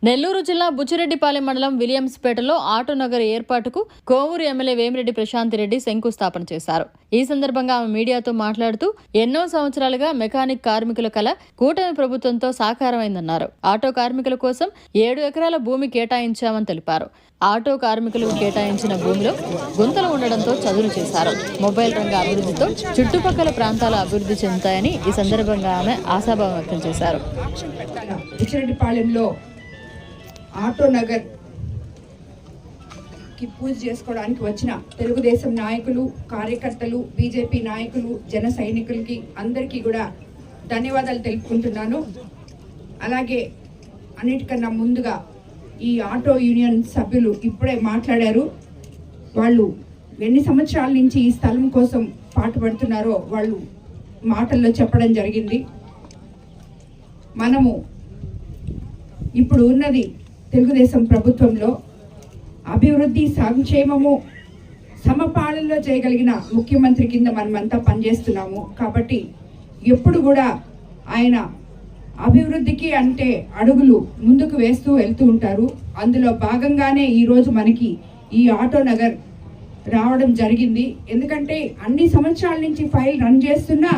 నెల్లూరు జిల్లా బుచ్చిరెడ్డిపాలెం మండలం విలియమ్స్పేటలో ఆటో నగర్ ఏర్పాటుకు కోవూరు ఎమ్మెల్యే వేమిరెడ్డి ప్రశాంత్ రెడ్డి శంకుస్థాపన చేశారు. ఈ సందర్భంగా ఆమె మీడియాతో మాట్లాడుతూ ఎన్నో సంవత్సరాలుగా మెకానిక్ కార్మికుల కల కూటమి ప్రభుత్వంతో సాకారమైందన్నారు. ఆటో కార్మికుల కోసం 7 ఎకరాల భూమి కేటాయించామని తెలిపారు. ఆటో కార్మికులకు కేటాయించిన భూమిలో గుంతలు ఉండడంతో చదును చేశారు. మొబైల్ రంగ అభివృద్ధితో చుట్టుపక్కల ప్రాంతాల అభివృద్ధి చెందుతాయని ఈ సందర్భంగా ఆమె ఆశాభావం వ్యక్తం చేశారు. ఆటో నగర్ కి పూజ చేసుకోవడానికి వచ్చిన తెలుగుదేశం నాయకులు, కార్యకర్తలు, బీజేపీ నాయకులు, జన సైనికులకి అందరికీ కూడా ధన్యవాదాలు తెలుపుకుంటున్నాను. అలాగే అన్నిటికన్నా ముందుగా ఈ ఆటో యూనియన్ సభ్యులు ఇప్పుడే మాట్లాడారు. వాళ్ళు ఎన్ని సంవత్సరాల నుంచి ఈ స్థలం కోసం పాటుపడుతున్నారో వాళ్ళు మాటల్లో చెప్పడం జరిగింది. మనము ఇప్పుడు ఉన్నది తెలుగుదేశం ప్రభుత్వంలో అభివృద్ధి, సంక్షేమము సమపాలనలో చేయగలిగిన ముఖ్యమంత్రి కింద మనమంతా పనిచేస్తున్నాము. కాబట్టి ఎప్పుడు కూడా ఆయన అభివృద్ధికి అంటే అడుగులు ముందుకు వేస్తూ వెళ్తూ ఉంటారు. అందులో భాగంగానే ఈరోజు మనకి ఈ ఆటో నగర్ రావడం జరిగింది. ఎందుకంటే అన్ని సంవత్సరాల నుంచి ఫైల్ రన్ చేస్తున్నా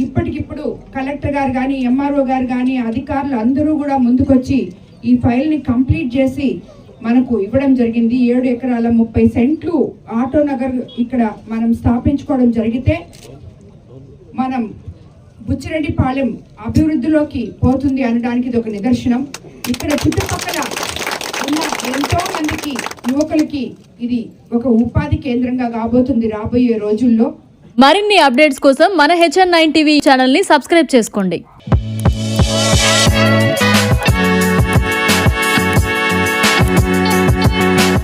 ఇప్పటికిప్పుడు కలెక్టర్ గారు కానీ, ఎంఆర్ఓ గారు కానీ, అధికారులు అందరూ కూడా ముందుకొచ్చి ఈ ఫైల్ని కంప్లీట్ చేసి మనకు ఇవ్వడం జరిగింది. 7 ఎకరాల 30 సెంట్లు ఆటో నగర్ ఇక్కడ మనం స్థాపించుకోవడం జరిగితే మనం బుచ్చిరెడ్డిపాలెం అభివృద్ధిలోకి పోతుంది అనడానికి ఇది ఒక నిదర్శనం. ఇక్కడ చుట్టుపక్కల ఉన్న ఎంతో మందికి యువకులకి ఇది ఒక ఉపాధి కేంద్రంగా కాబోతుంది రాబోయే రోజుల్లో. మరిన్ని అప్డేట్స్ కోసం మన HN9 టీవీ ఛానల్ ని సబ్స్క్రైబ్ చేసుకోండి.